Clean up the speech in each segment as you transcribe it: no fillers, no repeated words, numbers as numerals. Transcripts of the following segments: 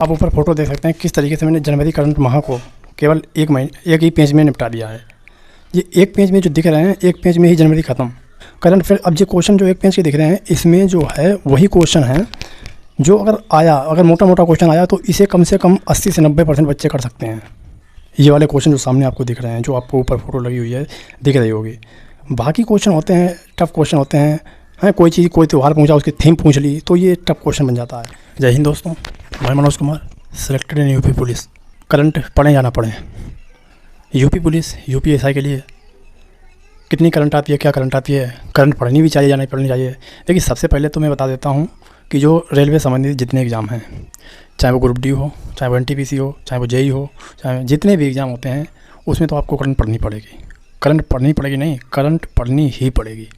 आप ऊपर फोटो देख सकते हैं किस तरीके से मैंने जनवरी करंट माह को केवल एक ही पेज में निपटा दिया है। ये एक पेज में जो दिख रहे हैं, एक पेज में ही जनवरी ख़त्म करंट। फिर अब ये क्वेश्चन जो एक पेज के दिख रहे हैं, इसमें जो है वही क्वेश्चन है जो अगर मोटा मोटा क्वेश्चन आया तो इसे कम से कम 80 से 90% बच्चे कर सकते हैं। ये वाले क्वेश्चन जो सामने आपको दिख रहे हैं, जो आपको ऊपर फोटो लगी हुई है दिख रही होगी। बाकी क्वेश्चन होते हैं टफ़ क्वेश्चन होते हैं, कोई त्यौहार पूछा, उसकी थीम पूछ ली तो ये टफ क्वेश्चन बन जाता है। जय हिंद दोस्तों, मैं Manoj Kumar, selected in UP police. Current पढ़ें या ना पढ़ें, यूपी पुलिस यूपीएसआई के लिए कितनी करंट आती है, क्या करंट आती है, करंट पढ़नी भी चाहिए या नहीं पढ़नी चाहिए। देखिए, सबसे पहले तो मैं बता देता हूँ कि जो रेलवे संबंधित जितने एग्ज़ाम हैं, चाहे वो ग्रुप डी हो, चाहे वो एनटीपीसी हो, चाहे वो जेई हो, चाहे जितने भी एग्ज़ाम होते हैं, उसमें तो आपको करंट पढ़नी पड़ेगी। करंट पढ़नी पड़ेगी नहीं, करंट पढ़नी ही पड़ेगी।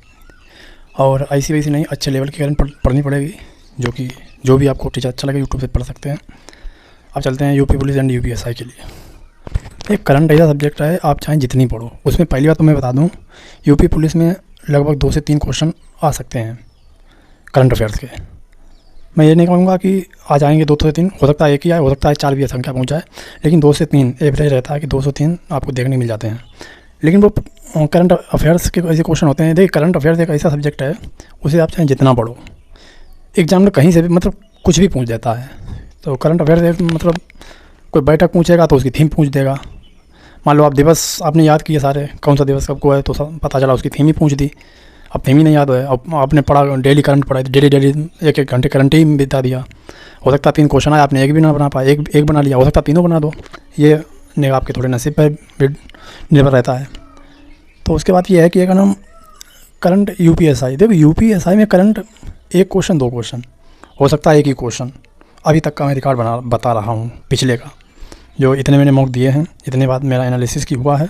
और ऐसी वैसी नहीं, अच्छे लेवल की करंट पढ़नी पड़ेगी, जो भी आपको टीचर अच्छा लगे यूट्यूब से पढ़ सकते हैं। अब चलते हैं यूपी पुलिस एंड यूपीएसआई के लिए। एक करंट ऐसा सब्जेक्ट है, आप चाहें जितनी पढ़ो। उसमें पहली बात तो मैं बता दूं, यूपी पुलिस में लगभग 2 से 3 क्वेश्चन आ सकते हैं करंट अफेयर्स के। मैं ये नहीं कहूँगा कि आ जाएंगे 2 से 3, हो सकता है 1 ही आए, हो सकता है 4 भी संख्या पहुँच जाए, लेकिन 2 से 3 एवरेज रहता है कि 2 से 3 आपको देखने मिल जाते हैं। लेकिन वो करंट अफेयर्स के ऐसे क्वेश्चन होते हैं। देखिए, करंट अफेयर्स एक ऐसा सब्जेक्ट है, उसे आप चाहें जितना पढ़ो, एग्जाम में कहीं से भी मतलब कुछ भी पूछ देता है। तो करंट अफेयर्स मतलब कोई बैठक पूछेगा तो उसकी थीम पूछ देगा। मान लो आप दिवस आपने याद किए सारे, कौन सा दिवस कब को है, तो पता चला उसकी थीम ही पूछ दी। अब थीम ही नहीं याद है, अब आपने पढ़ा, डेली करंट पढ़ा, डेली 1-1 घंटे करंट ही बिता दिया। हो सकता है 3 क्वेश्चन आए, आपने एक भी ना बना पाया, एक बना लिया, हो सकता है तीनों बना दो। ये आपके थोड़े नसीब पर निर्भर रहता है। तो उसके बाद ये है कि एक नाम करंट यूपीएसआई। देखो, यूपीएसआई में करंट 1 क्वेश्चन 2 क्वेश्चन हो सकता है, 1 ही क्वेश्चन। अभी तक का मैं रिकॉर्ड बता रहा हूँ पिछले का, जो इतने मैंने मॉक दिए हैं, इतने बाद मेरा एनालिसिस की हुआ है,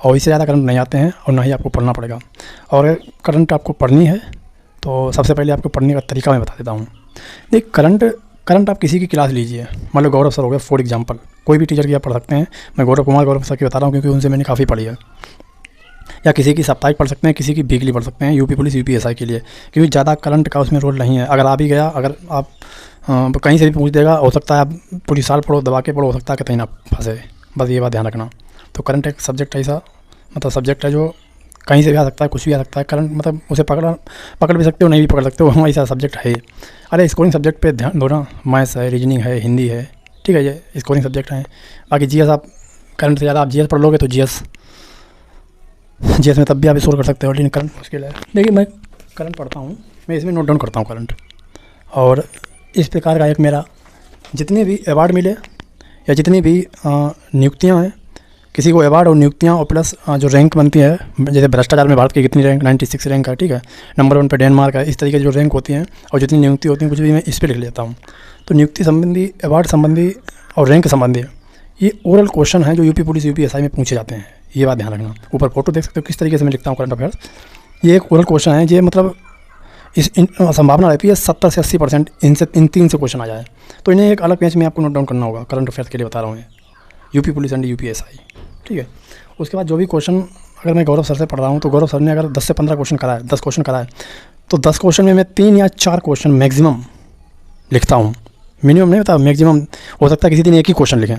और इससे ज़्यादा करंट नहीं आते हैं और ना ही आपको पढ़ना पड़ेगा। और करंट आपको पढ़नी है तो सबसे पहले आपको पढ़ने का तरीका मैं बता देता हूँ। देख, करंट आप किसी की क्लास लीजिए, मान लो गौरव सर हो गए फॉर एग्जाम्पल, कोई भी टीचर की आप पढ़ सकते हैं। मैं गौरव सर की बता रहा हूँ क्योंकि उनसे मैंने काफ़ी पढ़ी है। या किसी की साप्ताहिक पढ़ सकते हैं, किसी की वीकली पढ़ सकते हैं, यूपी पुलिस यूपीएसआई के लिए, क्योंकि ज़्यादा करंट का उसमें रोल नहीं है। अगर आ भी गया, अगर आप कहीं से भी पूछ देगा, हो सकता है आप पूरी साल पढ़ो, दबा के पढ़ो, हो सकता है कि कहीं ना फंसे। बस ये बात ध्यान रखना। तो करंट एक सब्जेक्ट ऐसा सब्जेक्ट है जो कहीं से भी आ सकता है, कुछ भी आ सकता है। करंट मतलब उसे पकड़ भी सकते हो, नहीं भी पकड़ सकते हो, हम ऐसा सब्जेक्ट है। अरे स्कोरिंग सब्जेक्ट पे ध्यान दो ना, मैथ्स है, रीजनिंग है, हिंदी है, ठीक है, ये स्कोरिंग सब्जेक्ट हैं। बाकी जीएस, आप करंट से ज़्यादा आप जीएस पढ़ लोगे तो जीएस में तब भी आप स्कोर कर सकते हो, लेकिन करंट मुश्किल है। देखिए, मैं करंट पढ़ता हूँ, मैं इसमें नोट डाउन करता हूँ करंट। और इस प्रकार का एक मेरा जितने भी अवार्ड मिले या जितनी भी नियुक्तियाँ हैं, किसी को अवार्ड और नियुक्तियाँ और प्लस जो रैंक बनती है, जैसे भ्रष्टाचार में भारत की कितनी रैंक, 96 रैंक है, ठीक है, नंबर 1 पे डेनमार्क है, इस तरीके की जो रैंक होती हैं और जितनी नियुक्ति होती हैं, कुछ भी मैं इस पर लिख लेता हूँ। तो नियुक्ति संबंधी, अवार्ड संबंधी और रैंक संबंधी ये ओरल क्वेश्चन है जो यूपी पुलिस यूपीएसआई में पूछे जाते हैं। ये बात ध्यान रखना। ऊपर फोटो देख सकते हो किस तरीके से मैं लिखता हूँ करंट अफेयर्स। ये एक ओरल क्वेश्चन है, ये मतलब संभावना रहती है 70 से 80% इन 3 से क्वेश्चन आ जाए। तो इन्हें एक अलग पेज में आपको नोट डाउन करना होगा। करंट अफेयर्स के लिए बता रहा हूँ, यूपी पुलिस एंड यूपीएसआई, ठीक है। उसके बाद जो भी क्वेश्चन, अगर मैं गौरव सर से पढ़ रहा हूँ तो गौरव सर ने अगर 10 से 15 क्वेश्चन कराए, 10 क्वेश्चन कराए, तो 10 क्वेश्चन में मैं 3 या 4 क्वेश्चन मैक्सिमम लिखता हूँ। मिनिमम नहीं होता, मैक्सिमम। हो सकता है किसी दिन 1 ही क्वेश्चन लिखें।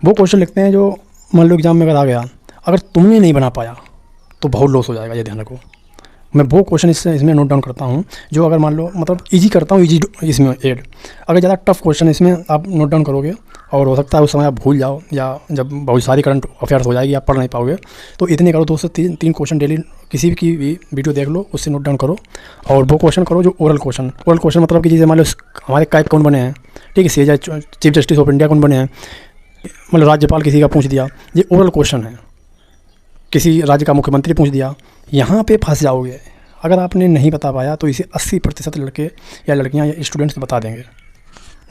वो क्वेश्चन लिखते हैं जो मान लो एग्जाम में अगर आ गया, अगर तुमने नहीं बना पाया तो बहुत लॉस हो जाएगा, ये ध्यान रखो। मैं वो क्वेश्चन इसमें नोट डाउन करता हूँ जो अगर मान लो मतलब इजी करता हूँ, इजी इसमें ऐड। अगर ज़्यादा टफ क्वेश्चन इसमें आप नोट डाउन करोगे और हो सकता है उस समय आप भूल जाओ, या जब बहुत सारी करंट अफेयर्स हो जाएगी आप पढ़ नहीं पाओगे, तो इतने करो, 2 से 3 क्वेश्चन डेली किसी की भी वीडियो देख लो, उससे नोट डाउन करो। और वो क्वेश्चन करो जो ओरल क्वेश्चन मतलब कि जैसे मान लो हमारे कैग कौन बने हैं, ठीक है, CEOs chief justice of India कौन बने हैं, मतलब राज्यपाल किसी का पूछ दिया, ये ओरल क्वेश्चन है। किसी राज्य का मुख्यमंत्री पूछ दिया, यहाँ पे फंस जाओगे। अगर आपने नहीं बता पाया तो इसे 80% लड़के या लड़कियाँ या स्टूडेंट्स बता देंगे,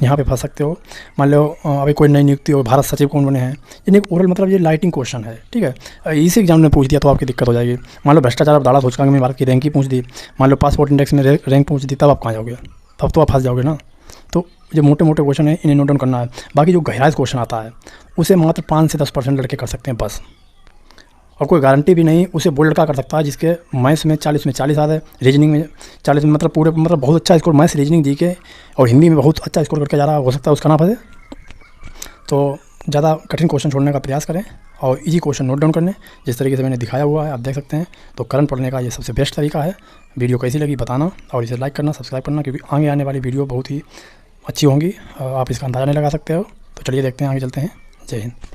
यहाँ पे फंस सकते हो। मान लो अभी कोई नई नियुक्ति हो, भारत सचिव कौन बने हैं, यानी ओरल मतलब ये लाइटिंग क्वेश्चन है, ठीक है। इसी एग्जाम में पूछ दिया तो आपकी दिक्कत हो जाएगी। मान लो भ्रष्टाचार दाड़ा सूचकांक में भारत की रैंक ही पूछ दी, मान लो पासपोर्ट इंडेक्स में रैंक पूछ दी, तब आप कहाँ जाओगे, तब तो आप फंस जाओगे ना। तो जो मोटे मोटे क्वेश्चन है इन्हें नोट डाउन करना है। बाकी जो गहराई क्वेश्चन आता है उसे मात्र 5 से 10% लड़के कर सकते हैं बस, और कोई गारंटी भी नहीं। उसे वो लड़का कर सकता है जिसके मैथ्स में 40 आ रहे, रीजनिंग में 40 मतलब बहुत अच्छा स्कोर मैथ्स रीजनिंग जी के और हिंदी में बहुत अच्छा स्कोर करके जा रहा है, हो सकता है उसका ना फंसे। तो ज़्यादा कठिन क्वेश्चन छोड़ने का प्रयास करें और इजी क्वेश्चन नोट डाउन कर लें, जिस तरीके से मैंने दिखाया हुआ है आप देख सकते हैं। तो करंट पढ़ने का ये सबसे बेस्ट तरीका है। वीडियो कैसी लगी बताना और इसे लाइक करना, सब्सक्राइब करना, क्योंकि आगे आने वाली वीडियो बहुत ही अच्छी होंगी, आप इसका अंदाज़ा नहीं लगा सकते हो। तो चलिए देखते हैं, आगे चलते हैं। जय हिंद।